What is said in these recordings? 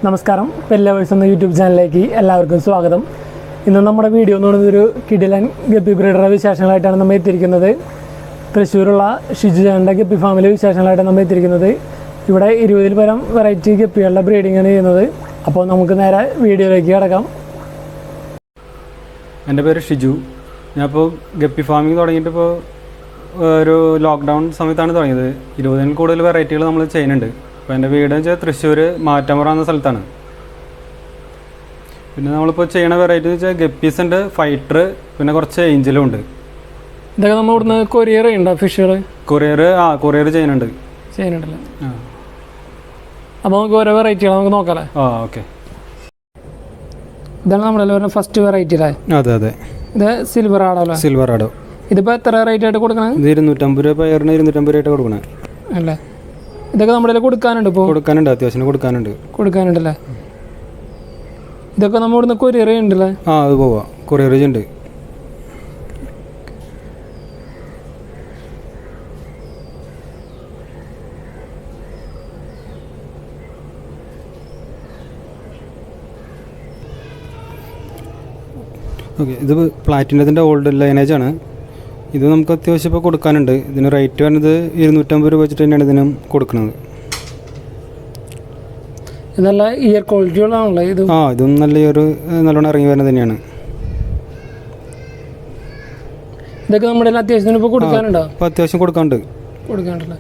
നമസ്കാരം, പെല്ലവേഴ്സ് എന്ന യൂട്യൂബ് ചാനലിലേക്ക് എല്ലാവർക്കും സ്വാഗതം. ഇന്ന് നമ്മുടെ വീഡിയോ എന്ന് പറയുന്നത് ഒരു കിടിലൻ ഗപ്പി ബ്രീഡറുടെ വിശേഷങ്ങളായിട്ടാണ് നമ്മൾ എത്തിയിരിക്കുന്നത്. തൃശ്ശൂരുള്ള ഷിജുജാൻ്റെ ഗപ്പി ഫാമിലെ വിശേഷങ്ങളായിട്ടാണ് നമ്മൾ എത്തിയിരിക്കുന്നത്. ഇവിടെ 20 പരം വെറൈറ്റി ഗപ്പികളുടെ ബ്രീഡിങ്ങാണ് ചെയ്യുന്നത്. അപ്പോൾ നമുക്ക് നേരെ വീഡിയോയിലേക്ക് കിടക്കാം. എൻ്റെ പേര് ഷിജു. ഞാനിപ്പോൾ ഗപ്പി ഫാമിംഗ് തുടങ്ങിയിട്ടിപ്പോൾ ഒരു ലോക്ക്ഡൗൺ സമയത്താണ് തുടങ്ങിയത്. 20 കൂടുതൽ വെറൈറ്റികൾ നമ്മൾ ചെയ്യുന്നുണ്ട്. അപ്പോൾ എൻ്റെ വീട് വെച്ചാൽ തൃശ്ശൂർ മാറ്റമുറ എന്ന സ്ഥലത്താണ്. പിന്നെ നമ്മളിപ്പോൾ ചെയ്യണ വെറൈറ്റി എന്ന് വെച്ചാൽ ഗപ്പീസ് ഉണ്ട്, ഫൈറ്റർ, പിന്നെ കുറച്ച് ഏഞ്ചലും ഉണ്ട്. ഇതൊക്കെ നമ്മൾ ഇവിടുന്ന് കൊറിയർ ഉണ്ടോ? ഫിഷുകൾ കൊറിയർ ചെയ്യുന്നുണ്ടല്ലേ? അപ്പോൾ നമുക്ക് ഓരോ വെറൈറ്റികൾ നമുക്ക് നോക്കാമല്ലേ? ഓക്കെ. ഇതാണ് നമ്മുടെ ഫസ്റ്റ് വെറൈറ്റി അല്ലേ? അതെ. ഇത് സിൽവർ ആടോ? സിൽവർ ആടോ. ഇതിപ്പോൾ എത്ര റേറ്റ് ആയിട്ട് കൊടുക്കണേ? ഇത് 250 രൂപ, പെയറിന് 250 രൂപ ആയിട്ട് കൊടുക്കണേ അല്ലേ? ഇതൊക്കെ നമ്മുടെ കൊടുക്കാനുണ്ട്? ഇപ്പോൾ അത്യാവശ്യം കൊടുക്കാനുണ്ടല്ലേ? ഇതൊക്കെ നമ്മൾ ഇവിടുന്ന് കൊറിയർ ഉണ്ടല്ലേ? അത് പോവാ, കൊറിയർ ഉണ്ട്. ഓക്കെ, ഇത് പ്ലാറ്റിനത്തിൻ്റെ ഓൾഡ് ലൈനേജാണ്. ഇത് നമുക്ക് അത്യാവശ്യം ഇപ്പോൾ കൊടുക്കാനുണ്ട്. ഇതിന് റേറ്റ് വരുന്നത് 250 രൂപ വെച്ചിട്ട് തന്നെയാണ് ഇതിനും കൊടുക്കുന്നത്. നല്ല ഇയർ ക്വാളിറ്റികളാണല്ലോ ഇത്? ഇതും നല്ലോണം ഇറങ്ങി വരുന്നത് തന്നെയാണ്. ഇതൊക്കെ നമ്മുടെ അത്യാവശ്യത്തിന് ഇപ്പോൾ കൊടുക്കാനുണ്ടോ? ഇപ്പോൾ അത്യാവശ്യം കൊടുക്കാനുണ്ടല്ലേ?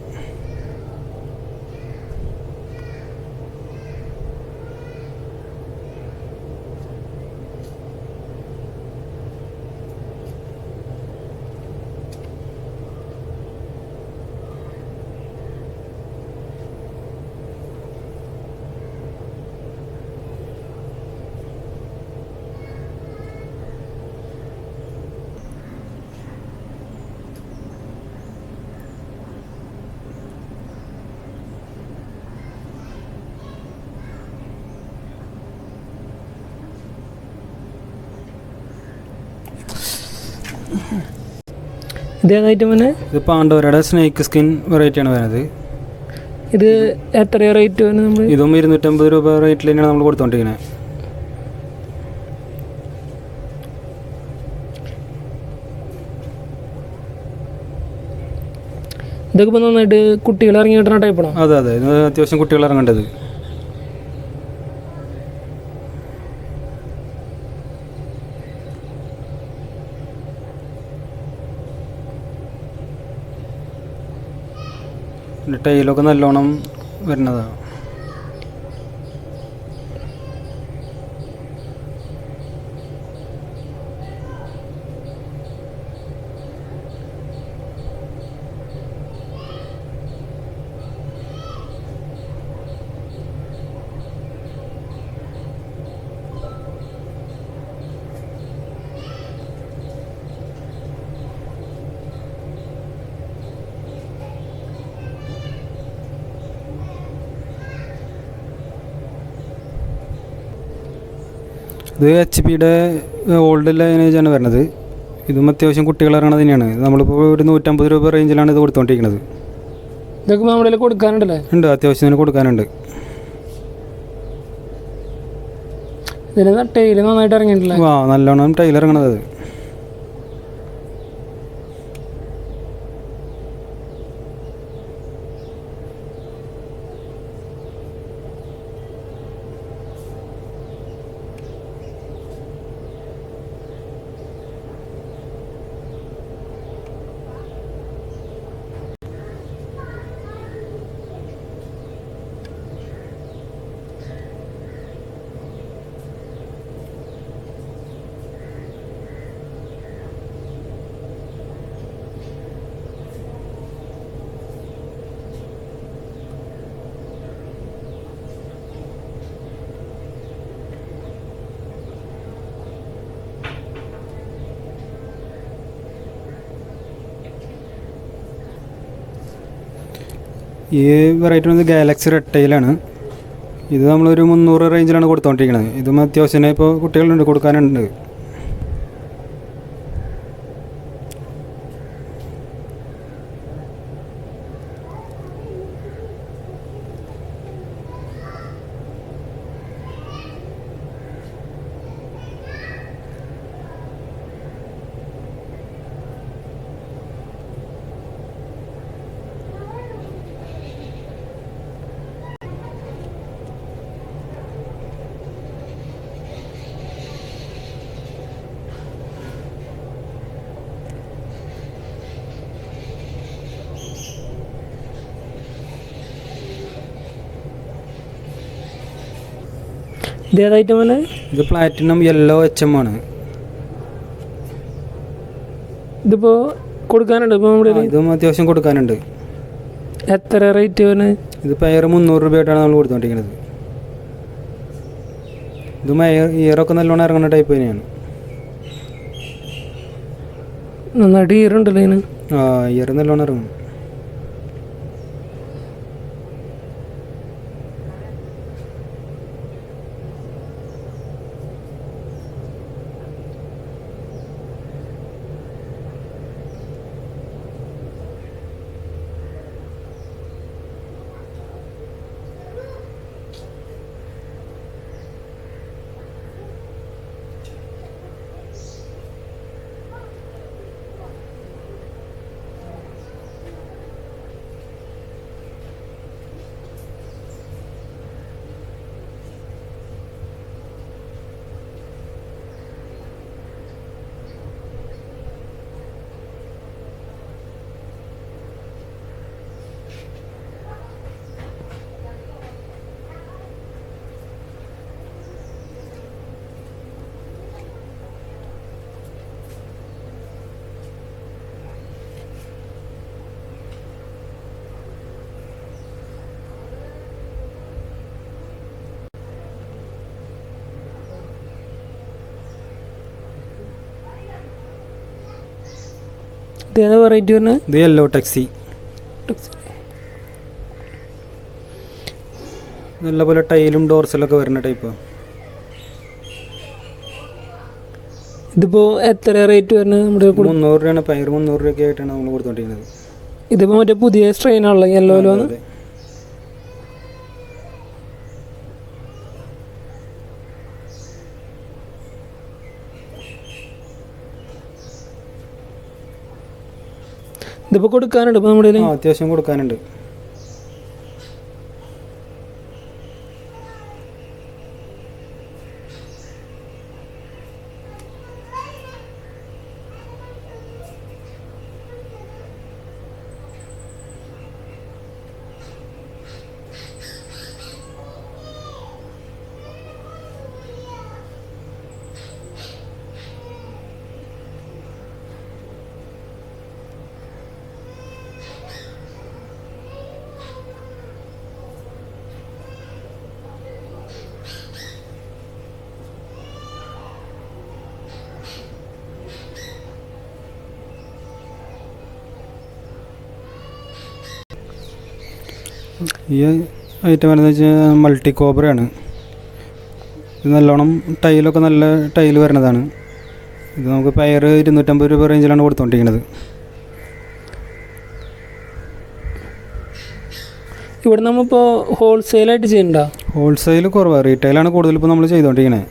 ഇത് പാണ്ഡവരുടെ സ്നേക്ക് സ്കിൻ വെറൈറ്റിയാണ് വരുന്നത്. ഇത് എത്ര റേറ്റ്? ഇതും 250 രൂപ റേറ്റിൽ തന്നെയാണ് നമ്മൾ കൊടുത്തോണ്ടിരിക്കുന്നത്. ഇതൊക്കെ ഇപ്പോൾ നന്നായിട്ട് കുട്ടികൾ ഇറങ്ങി കിട്ടുന്ന ടൈപ്പാണോ? അതെ, ഇത് അത്യാവശ്യം കുട്ടികൾ ഇറങ്ങേണ്ടത്. പിന്നെ ടൈലൊക്കെ നല്ലോണം വരുന്നതാണ്. ഇത് HP-യുടെ ഓൾഡ് ലൈനേജാണ് വരുന്നത്. ഇതും അത്യാവശ്യം കുട്ടികൾ ഇറങ്ങുന്നത് തന്നെയാണ്. നമ്മളിപ്പോൾ ഒരു 150 രൂപ റേഞ്ചിലാണ് ഇത് കൊടുത്തുകൊണ്ടിരിക്കുന്നത്. ഇതൊക്കെ നമ്മുടെ കൊടുക്കാനുണ്ടല്ലേ? ഉണ്ട്, അത്യാവശ്യം തന്നെ കൊടുക്കാനുണ്ട്. ഇതിന് ടൈൽ നന്നായിട്ട് ഇറങ്ങിയിട്ടില്ല? നല്ലോണം ടൈൽ ഇറങ്ങണത്. ഈ വെറൈറ്റി വന്നത് ഗാലക്സി റെഡ് ടൈലാണ്. ഇത് നമ്മളൊരു 300 റേഞ്ചിലാണ് കൊടുത്തുകൊണ്ടിരിക്കുന്നത്. ഇതും അത്യാവശ്യം ഇപ്പോൾ കുട്ടികളുണ്ട്, കൊടുക്കാനുണ്ട്. ഇതേതായിട്ട് മോനെ? ഇത് പ്ലാറ്റിനം യെല്ലോ HM ആണ്. ഇതിപ്പോൾ കൊടുക്കാനുണ്ട് ഇപ്പോൾ നമ്മുടെ ഇതും അത്യാവശ്യം കൊടുക്കാനുണ്ട്. എത്ര റേറ്റ് വരുന്നത്? ഇത് പെയർ 300 രൂപയായിട്ടാണ് നമ്മൾ കൊടുത്തുകൊണ്ടിരിക്കുന്നത്. ഇത് ഇയറൊക്കെ നല്ലോണം ഇറങ്ങുന്ന ടൈപ്പ് തന്നെയാണ്. നന്നായിട്ട് ഈറുണ്ടല്ലോ ഇതിന്. ഇയർ നല്ലോണം ഇറങ്ങും. ഇതേതാ വെറൈറ്റി പറഞ്ഞത്? ഇത് യെല്ലോ ടാക്സി. നല്ലപോലെ ടൈലും ഡോർസലൊക്കെ വരുന്ന ടൈപ്പ്. ഇതിപ്പോൾ എത്ര റേറ്റ് വരുന്നത്? നമ്മുടെ 300 രൂപയാണ്. പെയർ 300 രൂപയൊക്കെ ആയിട്ടാണ് നമ്മൾ കൊടുത്തുകൊണ്ടിരിക്കുന്നത്. ഇതിപ്പോൾ മറ്റേ പുതിയ സ്ട്രെയിൻ ആണല്ലോ യെല്ലോയിലോ? ഇതിപ്പോൾ കൊടുക്കാനുണ്ട് ഇപ്പോൾ നമ്മുടെ അത്യാവശ്യം കൊടുക്കാനുണ്ട്. ഈ ഐറ്റം വരുന്നത് വെച്ചാൽ മൾട്ടി കോബ്രയാണ്. ഇത് നല്ലോണം ടൈലൊക്കെ നല്ല ടൈൽ വരുന്നതാണ്. ഇത് നമുക്ക് പെയർ 250 രൂപ റേഞ്ചിലാണ് കൊടുത്തുകൊണ്ടിരിക്കുന്നത്. ഇവിടെ നമ്മളിപ്പോൾ ഹോൾസെയിലായിട്ട് ചെയ്യുന്നുണ്ടോ? ഹോൾസെയിൽ കുറവാണ്, റീറ്റെയിലാണ് കൂടുതൽ ഇപ്പോൾ നമ്മൾ ചെയ്തുകൊണ്ടിരിക്കുന്നത്.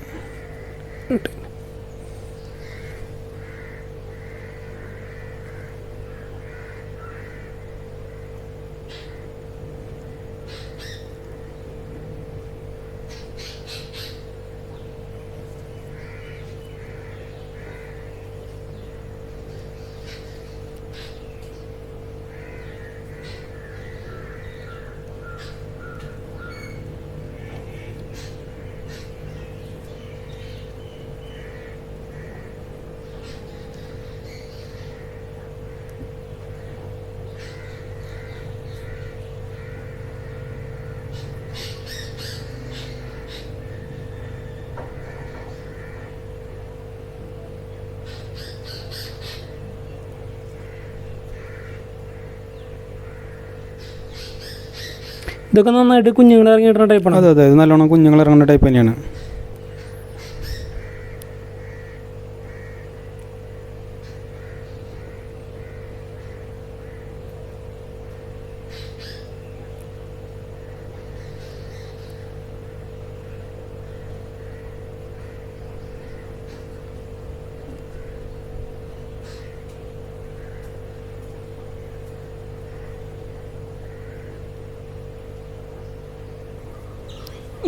ഇതൊക്കെ നന്നായിട്ട് കുഞ്ഞുങ്ങൾ ഇറങ്ങിയിട്ടുള്ള ടൈപ്പാണ്. അതെ അതെ, ഇത് നല്ലോണം കുഞ്ഞുങ്ങൾ ഇറങ്ങുന്ന ടൈപ്പ് തന്നെയാണ്.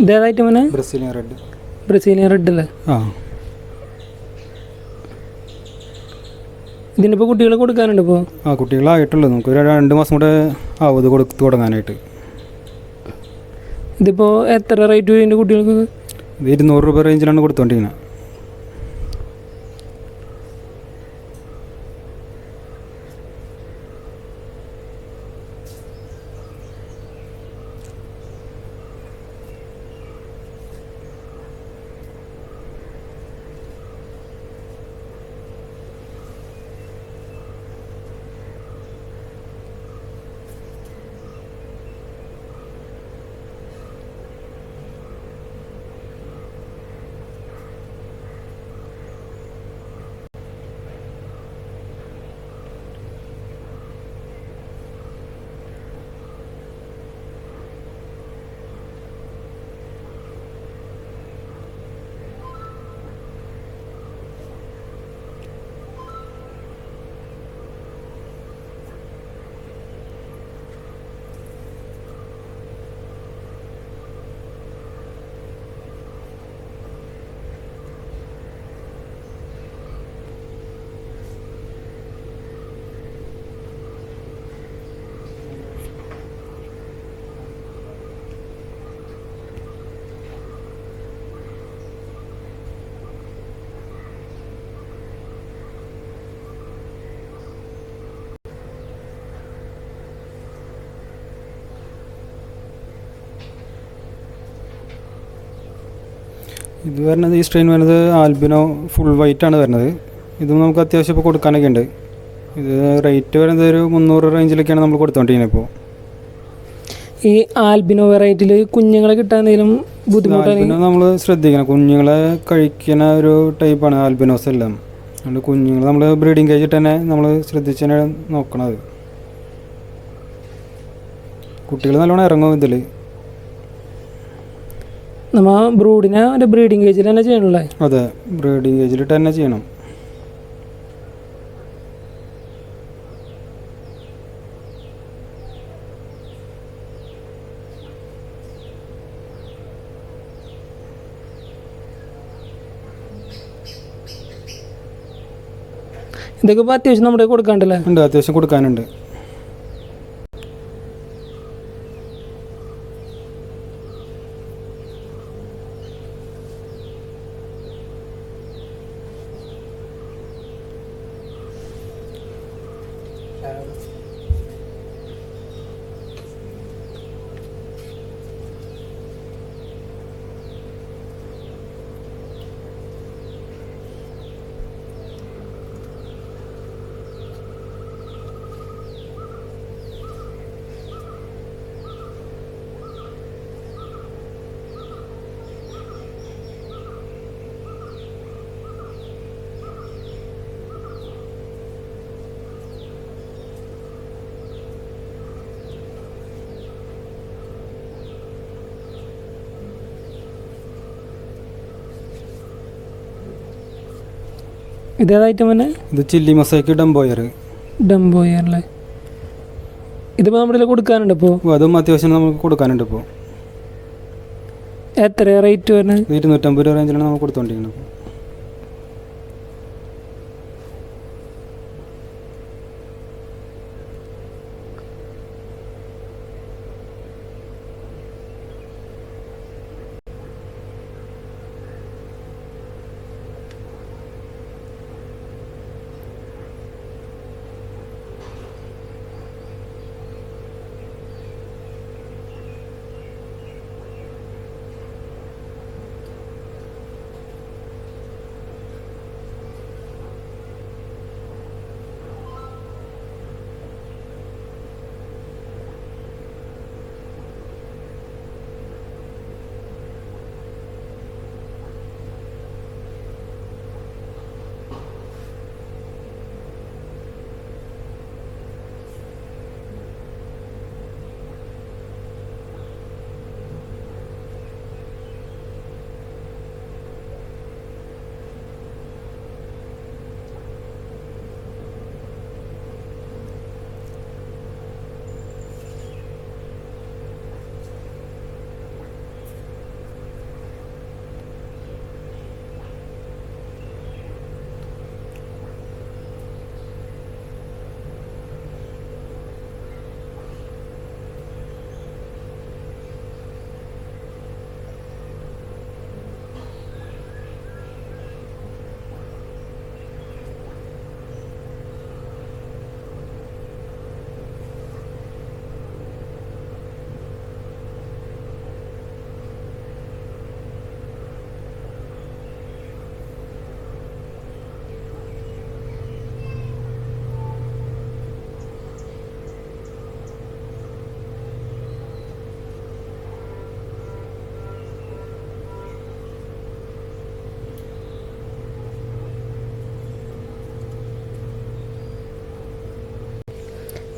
ഇതേതായിട്ട് മോനെ? Brazilian red. ബ്രസീലിയൻ റെഡ് അല്ലേ? ഇതിനിപ്പോൾ കുട്ടികൾ കൊടുക്കാനുണ്ട് ഇപ്പോൾ? കുട്ടികളായിട്ടുള്ളൂ, നമുക്ക് 2 മാസം കൂടെ ആവും ഇത് കൊടുത്തു തുടങ്ങാനായിട്ട്. ഇതിപ്പോൾ എത്ര റേറ്റ് വരും ഇതിൻ്റെ കുട്ടികൾക്ക്? ഇത് 200 രൂപ റേഞ്ചിലാണ് കൊടുത്തുകൊണ്ടിരിക്കുന്നത്. ഇത് വരുന്നത്, ഈ സ്ട്രെയിൻ വരുന്നത് ആൽബിനോ ഫുൾ വൈറ്റ് ആണ് വരുന്നത്. ഇതും നമുക്ക് അത്യാവശ്യം ഇപ്പോൾ കൊടുക്കാനൊക്കെ ഉണ്ട്. ഇത് റേറ്റ് വരുന്നത് ഒരു 300 റേഞ്ചിലൊക്കെയാണ് നമ്മൾ കൊടുത്തോണ്ടിരിക്കുന്നത്. ഇപ്പോൾ ഈ ആൽബിനോ വെറൈറ്റിയിൽ കുഞ്ഞുങ്ങളെ കിട്ടാൻ എന്തെങ്കിലും ബുദ്ധിമുട്ടാണ്? ആൽബിനോ നമ്മൾ ശ്രദ്ധിക്കണം, കുഞ്ഞുങ്ങളെ കഴിക്കുന്ന ഒരു ടൈപ്പാണ് ആൽബിനോസ് എല്ലാം. അതുകൊണ്ട് കുഞ്ഞുങ്ങൾ നമ്മൾ ബ്രീഡിങ് കേജിട്ട് തന്നെ നമ്മൾ ശ്രദ്ധിച്ച് തന്നെ നോക്കണത്. കുട്ടികൾ നല്ലോണം ഇറങ്ങും ഇതിൽ. നമ്മൾ ബ്രൂഡിനെ ഒരു ബ്രീഡിങ് കേജിൽ തന്നെ ചെയ്യണല്ലേ? അതെ, ബ്രീഡിങ് കേജിലിട്ട് തന്നെ ചെയ്യണം. ഇതൊക്കെ ഇപ്പോൾ അത്യാവശ്യം നമ്മുടെ കൊടുക്കാണ്ടല്ലേ? ഉണ്ട്, അത്യാവശ്യം കൊടുക്കാനുണ്ട്. ഇതേത് ഐറ്റം തന്നെ? ഇത് ചില്ലി മൊസൈക്ക് ഡംബോയർ. ഡംബോയർ അല്ലേ? ഇതിപ്പോൾ നമ്മുടെ കൊടുക്കാനുണ്ട് ഇപ്പോൾ? അതും അത്യാവശ്യം നമുക്ക് കൊടുക്കാനുണ്ട്. ഇപ്പോൾ എത്ര റേറ്റ് വരുന്നത്? 250 രൂപ റേഞ്ചിലാണ് നമ്മൾ കൊടുത്തുകൊണ്ടിരിക്കുന്നത്.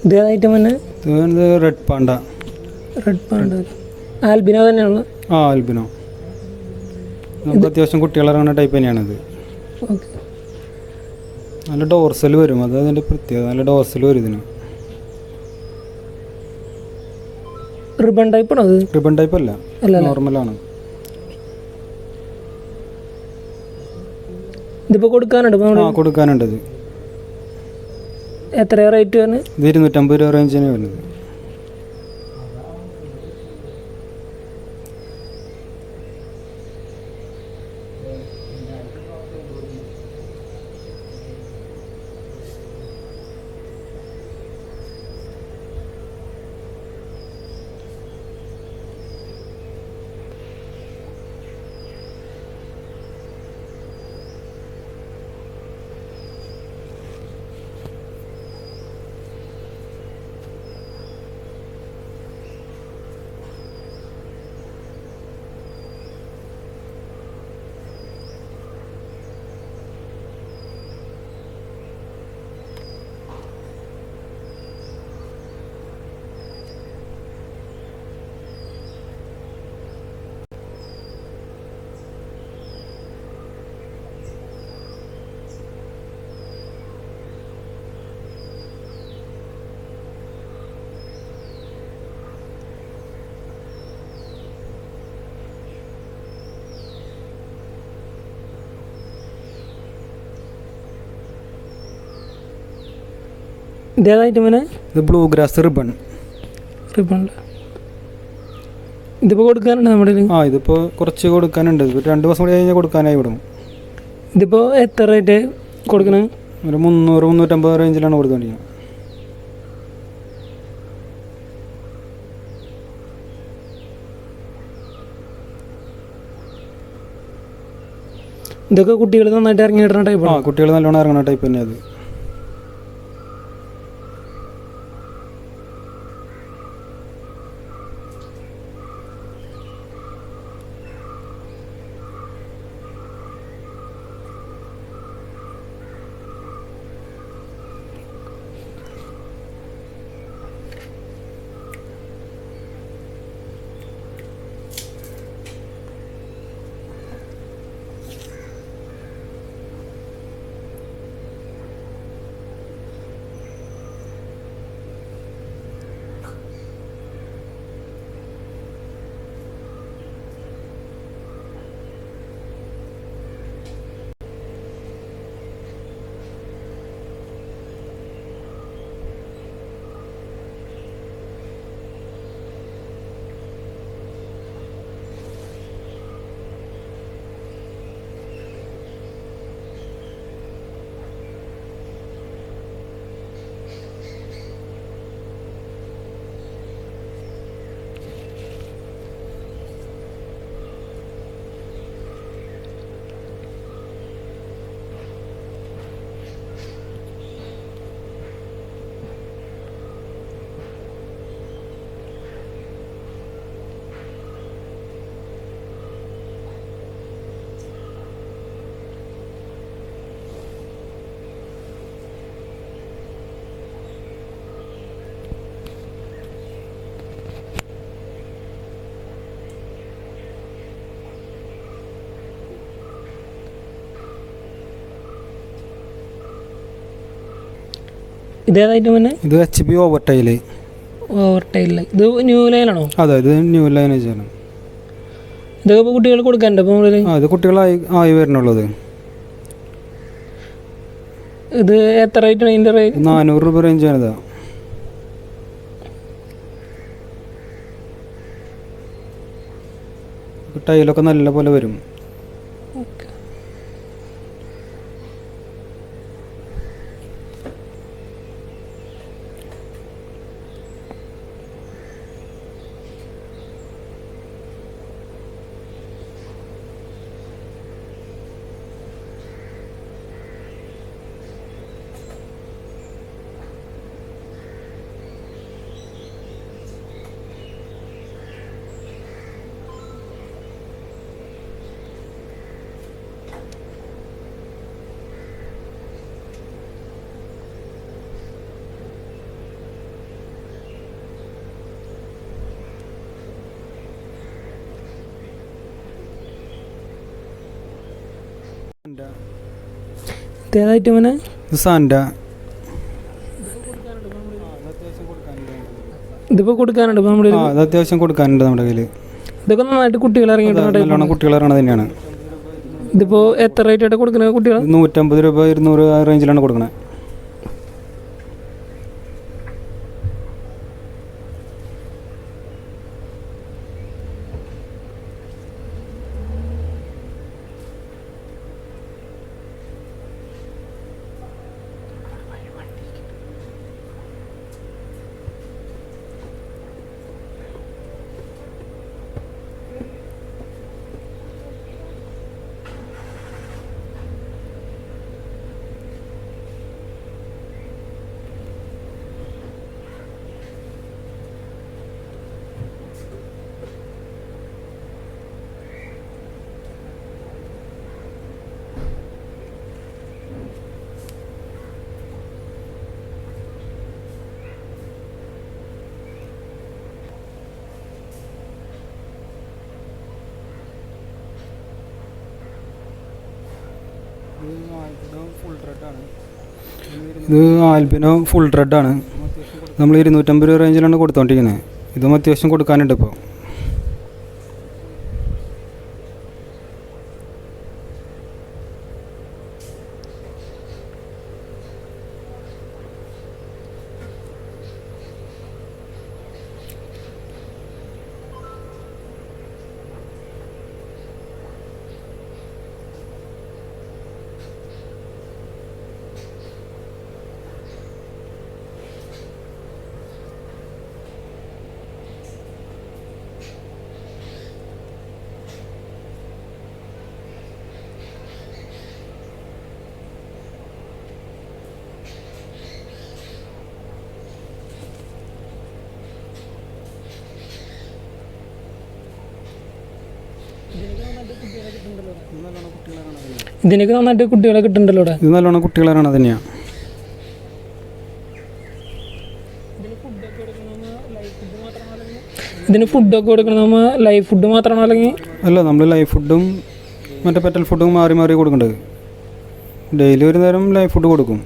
ഇതേത് ഐറ്റം തന്നെ? ഇത് red Panda. Red Panda albino തന്നെയാണ്. ആ ആൽബിനോ. നമുക്ക് അത്യാവശ്യം കുട്ടികളിറങ്ങുന്ന ടൈപ്പ് തന്നെയാണിത്. ഓക്കെ. നല്ല ഡോർസൽ വരും, അത് അതിൻ്റെ പ്രത്യേകത. നല്ല ഡോർസൽ വരും ഇതിന്. റിബൺ ടൈപ്പാണോ അത്? റിബൺ ടൈപ്പ് അല്ല, നോർമലാണ്. ഇതിപ്പോൾ കൊടുക്കാനുണ്ട്? ആ കൊടുക്കാനുണ്ട്. ഇത് എത്ര റേറ്റ് വരുന്നത്? ഇത് 250 രൂപ റേഞ്ചിന് വരുന്നത്. ഇതേതായിട്ട് പിന്നെ? ഇത് ബ്ലൂ ഗ്രാസ് റിബൺ. റിബൺ ഇതിപ്പോൾ കൊടുക്കാനുണ്ട് നമ്മുടെ? ആ ഇതിപ്പോൾ കുറച്ച് കൊടുക്കാനുണ്ട്. 2 ദിവസം കൂടി കഴിഞ്ഞാൽ കൊടുക്കാനായി വിടും. ഇതിപ്പോൾ എത്ര റേറ്റ് കൊടുക്കണത്? ഒരു 300-350 റേഞ്ചിലാണ് കൊടുത്തുകൊണ്ടിരിക്കുന്നത്. ഇതൊക്കെ കുട്ടികൾ നന്നായിട്ട് ഇറങ്ങിയിടുന്ന ടൈപ്പ്? ആ കുട്ടികൾ നല്ലോണം ഇറങ്ങുന്ന ടൈപ്പ് തന്നെ അത്. ഇതേതായിട്ട് പിന്നെ? ഇത് HP over tile. Over tile ഇത് ന്യൂ ലൈനാണോ? അതെ ഇത് ന്യൂ ലൈനേജ് ആണ്. ഇതൊക്കെ ഇപ്പോൾ കുട്ടികൾ കൊടുക്കാനുണ്ട് അപ്പോൾ? ആ ഇത് കുട്ടികളായി വരുന്നുള്ളത്. ഇത് എത്ര റേറ്റാണ് ഇതിൻ്റെ റേറ്റ്? 400 രൂപ റേഞ്ചാണ്. ഇതാ ടൈലൊക്കെ നല്ല പോലെ വരും. ഏതായിട്ട് മോനെ? സാൻഡ. ഇതിപ്പോൾ കൊടുക്കാനുണ്ട് ഇപ്പോൾ നമ്മുടെ അത് അത്യാവശ്യം കൊടുക്കാനുണ്ട് നമ്മുടെ കയ്യിൽ. ഇതൊക്കെ നന്നായിട്ട് കുട്ടികൾ ഇറങ്ങിയിട്ടുണ്ട്. നല്ലോണം കുട്ടികൾ ഇറങ്ങണത് തന്നെയാണ്. ഇതിപ്പോൾ എത്ര റേറ്റ് ആയിട്ട് കൊടുക്കുന്നത് കുട്ടികൾ? 150 രൂപ 200 ആ റേഞ്ചിലാണ് കൊടുക്കണത്. ഇത് ആൽബിനോ ഫുൾ റെഡാണ്. നമ്മൾ 250 രൂപ റേഞ്ചിലാണ് കൊടുത്തോണ്ടിരിക്കുന്നത്. ഇതും അത്യാവശ്യം കൊടുക്കാനുണ്ട് ഇപ്പോൾ. ഇതിനൊക്കെ നന്നായിട്ട് കുട്ടികളെ കിട്ടുന്നുണ്ടല്ലോ ഇവിടെ. ഇത് നല്ലോണം കുട്ടികളാണ് തന്നെയാണ്. ഇതിന് ഫുഡൊക്കെ കൊടുക്കണം നമ്മൾ ലൈവ് ഫുഡ് മാത്രമാണോ അല്ലെങ്കിൽ? അല്ല, നമ്മൾ ലൈവ് ഫുഡും മറ്റേ പെറ്റൽ ഫുഡും മാറി മാറി കൊടുക്കേണ്ടത്. ഡെയിലി ഒരു നേരം ലൈവ് ഫുഡ് കൊടുക്കും.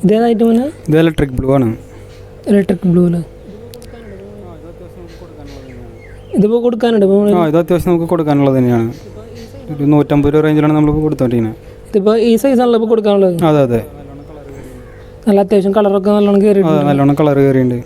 ഇതേതായിട്ട് മോനെ? ഇത് ഇലക്ട്രിക് ബ്ലൂ ആണ്. ഇലക്ട്രിക് ബ്ലൂ അല്ലേ? ഇതിപ്പോൾ കൊടുക്കാനുണ്ട് ഇപ്പോൾ? ഇത് അത്യാവശ്യം നമുക്ക് കൊടുക്കാനുള്ളത് തന്നെയാണ്. ഒരു 150 രൂപ റേഞ്ചിലാണ് നമ്മളിപ്പോൾ കൊടുത്തോണ്ടിരിക്കുന്നത്. ഇതിപ്പോൾ ഈ സൈസാണല്ലോ ഇപ്പോൾ കൊടുക്കാനുള്ളത്? അതെ അതെ. നല്ല അത്യാവശ്യം കളറൊക്കെ നല്ലോണം കയറി. നല്ലോണം കളർ കയറിയുണ്ട്.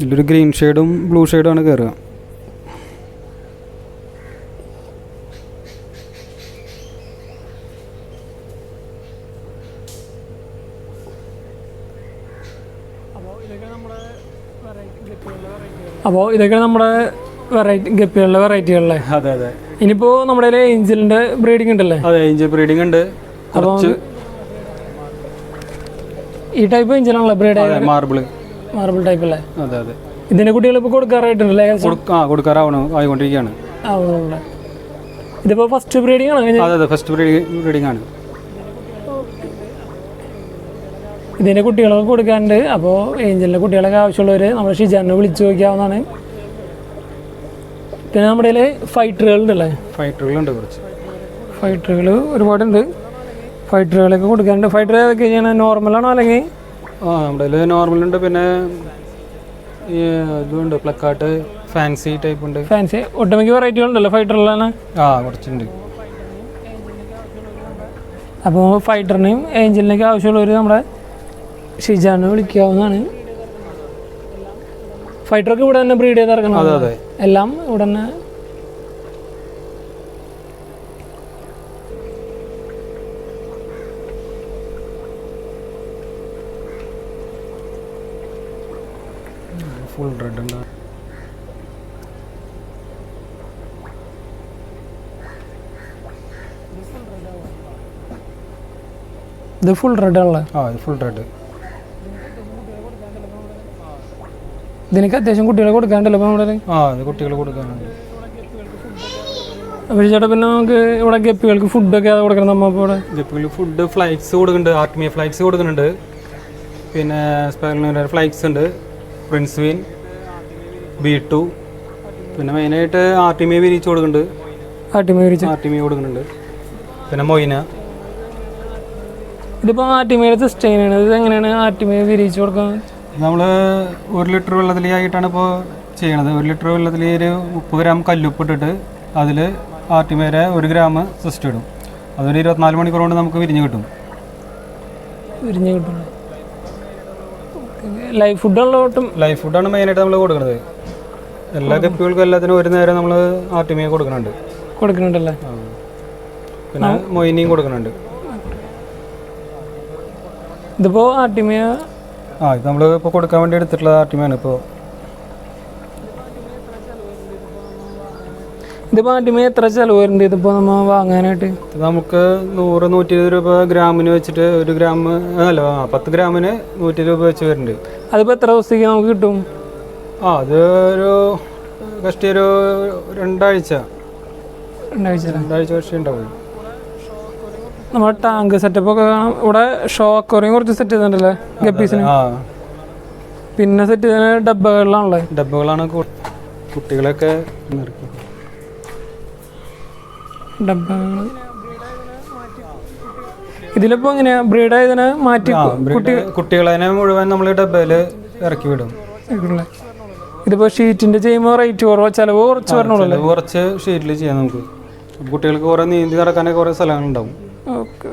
ഇതിലൊരു ഗ്രീൻ ഷെയ്ഡും ബ്ലൂ ഷെയ്ഡും ആണ് കയറുക. അപ്പോൾ ഇതൊക്കെ നമ്മുടെ ഗപ്പികളുടെ വെറൈറ്റികളല്ലേ? അതെ അതെ. ഇനിയിപ്പോൾ നമ്മുടെ ഏഞ്ചലിൻ്റെ ബ്രീഡിംഗ് ഉണ്ടല്ലേ? അതെ, ഏഞ്ചൽ ബ്രീഡിംഗ് ഉണ്ട്. അപ്പോൾ ഈ ടൈപ്പ് ഏഞ്ചലാണല്ലോ ബ്രീഡ്? മാർബിൾ ടൈപ്പ് അല്ലേ? അതെ അതെ. ഇതിൻ്റെ കുട്ടികൾ ഇപ്പോൾ കൊടുക്കാറായിട്ടുണ്ടല്ലേ? ആയിക്കൊണ്ടിരിക്കുകയാണ്. ഇതിപ്പോൾ ഫസ്റ്റ് ബ്രീഡിംഗ് ആണ്? അതെ അതെ, ഫസ്റ്റ് ബ്രീഡിംഗ് ആണ്. ഇതിൻ്റെ കുട്ടികളൊക്കെ കൊടുക്കാറുണ്ട്. അപ്പോൾ ഏഞ്ചലിൻ്റെ കുട്ടികളൊക്കെ ആവശ്യമുള്ളവർ നമ്മുടെ ഷിജാനെ വിളിച്ചു നോക്കിയാവുന്നതാണ്. പിന്നെ നമ്മുടെ കയ്യിൽ ഫൈറ്ററുകളുണ്ടല്ലേ? ഫൈറ്ററുകളുണ്ട്, കുറച്ച് ഫൈറ്ററുകൾ ഒരുപാടുണ്ട്. ഫൈറ്ററുകളൊക്കെ കൊടുക്കാറുണ്ട്. ഫൈറ്റർ ഏതൊക്കെ ചെയ്യണം? നോർമലാണോ അല്ലെങ്കിൽ? നമ്മുടെ കയ്യിൽ നോർമലുണ്ട്, പിന്നെ ഇതുണ്ട് പ്ലക്കാട്ട്, ഫാൻസി ടൈപ്പ് ഉണ്ട്. ഫാൻസി ഒട്ടുമിക്ക വെറൈറ്റികളുണ്ടല്ലോ ഫൈറ്ററിലാണ്? കുറച്ചുണ്ട്. അപ്പോൾ ഫൈറ്ററിനെയും ഏഞ്ചലിനെയൊക്കെ ആവശ്യമുള്ളവർ നമ്മുടെ ഷിജാനെ വിളിക്കാവുന്നതാണ്. ഫൈറ്ററൊക്കെ ഇവിടെ തന്നെ ബ്രീഡ് ചെയ്ത് ഇറക്കണം. എല്ലാം ഇവിടെ തന്നെ. ഫുൾ റെഡ് ഉണ്ട്. ഇത് ഫുൾ റെഡ് ആണല്ലേ? ഇത് ഫുൾ റെഡ്. ഇതിനൊക്കെ അത്യാവശ്യം കുട്ടികളെ കൊടുക്കാണ്ടല്ലോ ഇപ്പോൾ നമ്മുടെ? ഇത് കുട്ടികളെ കൊടുക്കാനുണ്ട്. അപ്പോൾ ചേട്ടാ പിന്നെ നമുക്ക് ഇവിടെ ഗപ്പികൾക്ക് ഫുഡൊക്കെ അത് കൊടുക്കണം. നമ്മൾ ഇപ്പോൾ ഇവിടെ ഗപ്പികൾക്ക് ഫുഡ് ഫ്ലൈക്സ് കൊടുക്കുന്നുണ്ട്. ആർട്ടിമിയ ഫ്ലൈക്സ് കൊടുക്കുന്നുണ്ട്. പിന്നെ ഫ്ലൈക്സ് ഉണ്ട്, പ്രിൻസ്വിൻ, B2. പിന്നെ മെയിനായിട്ട് ആർട്ടിമിയ വിരിച്ച് കൊടുക്കുന്നുണ്ട്. ആർട്ടിമിയ കൊടുക്കുന്നുണ്ട്. പിന്നെ മൊയിന. ഇതിപ്പോൾ ആർട്ടിമയുടെ സിസ്റ്റൈൻ ആണ്. ഇത് എങ്ങനെയാണ് ആർട്ടിമയ വിരിച്ച് കൊടുക്കുന്നത്? നമ്മൾ 1 ലിറ്റർ വെള്ളത്തിലായിട്ടാണ് ഇപ്പോൾ ചെയ്യണത്. 1 ലിറ്റർ വെള്ളത്തിൽ ഒരു 30 ഗ്രാം കല്ലുപ്പ് ഇട്ടിട്ട് അതിൽ ആർട്ടിമേരെ 1 ഗ്രാം സിസ്റ്റം ഇടും. അതൊരു 24 മണിക്കൂർ കൊണ്ട് നമുക്ക് വിരിഞ്ഞ് കിട്ടും. ലൈഫ് ഫുഡുള്ളതും ലൈഫ് ഫുഡാണ് മെയിനായിട്ട് നമ്മൾ കൊടുക്കുന്നത്. എല്ലാ ഗപ്പികൾക്കും എല്ലാത്തിനും ഒരു നേരം നമ്മൾ ആർട്ടിമിയ കൊടുക്കുന്നുണ്ടല്ലേ? പിന്നെ മൊയിനിയും കൊടുക്കുന്നുണ്ട്. ഇതിപ്പോൾ ആർട്ടിമിയ ഇത് നമ്മൾ ഇപ്പോൾ കൊടുക്കാൻ വേണ്ടി എടുത്തിട്ടുള്ള ആർട്ടിമിയാണ്. ഇപ്പോൾ ഇതിപ്പോൾ ആർട്ടിമിയ എത്ര ചിലവ് വരുന്നുണ്ട് ഇതിപ്പോൾ നമ്മൾ വാങ്ങാനായിട്ട്? നമുക്ക് 100-120 രൂപ ഗ്രാമിന് വെച്ചിട്ട് 1 ഗ്രാം അല്ല 10 ഗ്രാമിന് 100 രൂപ വെച്ച് വരുന്നുണ്ട്. അതിപ്പോൾ എത്ര ദിവസത്തേക്ക് നമുക്ക് കിട്ടും? അത് ഒരു കഷ്ടി ഒരു 2 ആഴ്ച കഷ്ടി ഉണ്ടാവും. നമ്മുടെ ടാങ്ക് സെറ്റപ്പ് ഒക്കെ കാണാം. ഇവിടെ ഷോ അക്വേറിയം കുറച്ച് സെറ്റ് ചെയ്തിട്ടുണ്ടല്ലേ ഗപ്പീസിന്? പിന്നെ സെറ്റ് ചെയ്ത ഡബ്ബകളാണ് കുട്ടികളൊക്കെ ഡബ്ബകൾ. ഇതിലിപ്പോൾ എങ്ങനെയാ ബ്രീഡ് ആയതിനെ മാറ്റി കുട്ടികളെ മുഴുവൻ നമ്മൾ ഡബ്ബയിൽ ഇറക്കി വിടും. ഇതിപ്പോൾ ഷീറ്റിന്റെ ചെയ്യുമ്പോൾ റേറ്റ് കുറവോ ചിലവ് കുറച്ച് വരണല്ലോ? കുറച്ച് ഷീറ്റിൽ ചെയ്യാം നമുക്ക്. കുട്ടികൾക്ക് കുറേ നീന്തി നടക്കാനൊക്കെ കുറേ സ്ഥലങ്ങളുണ്ടാവും. ഓക്കെ.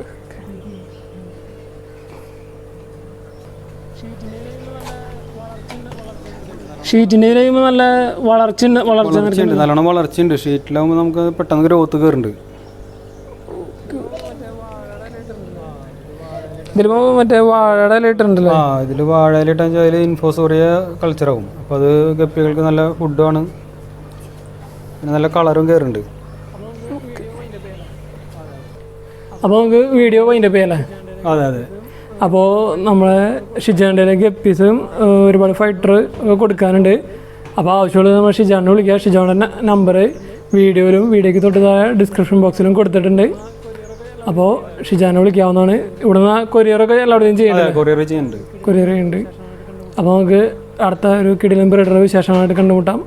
ഷീറ്റിൻ്റെ കഴിയുമ്പോൾ നല്ല വളർച്ചയുണ്ട്. നല്ലോണം വളർച്ചയുണ്ട്. ഷീറ്റിലാകുമ്പോൾ നമുക്ക് പെട്ടെന്ന് ഗ്രോത്ത് കയറുന്നുണ്ട്. ഇതിലിപ്പോൾ മറ്റേ വാഴയുടെ ഇലിട്ടുണ്ടല്ലോ? ഇതിൽ വാഴയിലിട്ടാൽ അതിൽ ഇൻഫോസോറിയ കൾച്ചറാവും. അപ്പോൾ അത് ഗപ്പികൾക്ക് നല്ല ഫുഡാണ്. പിന്നെ നല്ല കളറും കയറുന്നുണ്ട്. അപ്പോൾ നമുക്ക് വീഡിയോ വൈൻഡപ്പ് ചെയ്യല്ലേ? അതെ. അപ്പോൾ നമ്മൾ ഷിജാൻ്റെ ഗപ്പീസും ഒരുപാട് ഫൈറ്റർ കൊടുക്കാനുണ്ട്. അപ്പോൾ ആവശ്യമുള്ളത് നമ്മൾ ഷിജാനെ വിളിക്കുക. ഷിജാൻ്റെ നമ്പർ വീഡിയോയ്ക്ക് തൊട്ട് ഡിസ്ക്രിപ്ഷൻ ബോക്സിലും കൊടുത്തിട്ടുണ്ട്. അപ്പോൾ ഷിജാനെ വിളിക്കാവുന്നതാണ്. ഇവിടുന്ന് കൊറിയറൊക്കെ എല്ലാവരുടെയും ചെയ്യുന്നുണ്ട്. അപ്പോൾ നമുക്ക് അടുത്ത ഒരു കിടിലൻ ബ്രീഡർ വിശേഷമായിട്ട് കണ്ടുമുട്ടാം.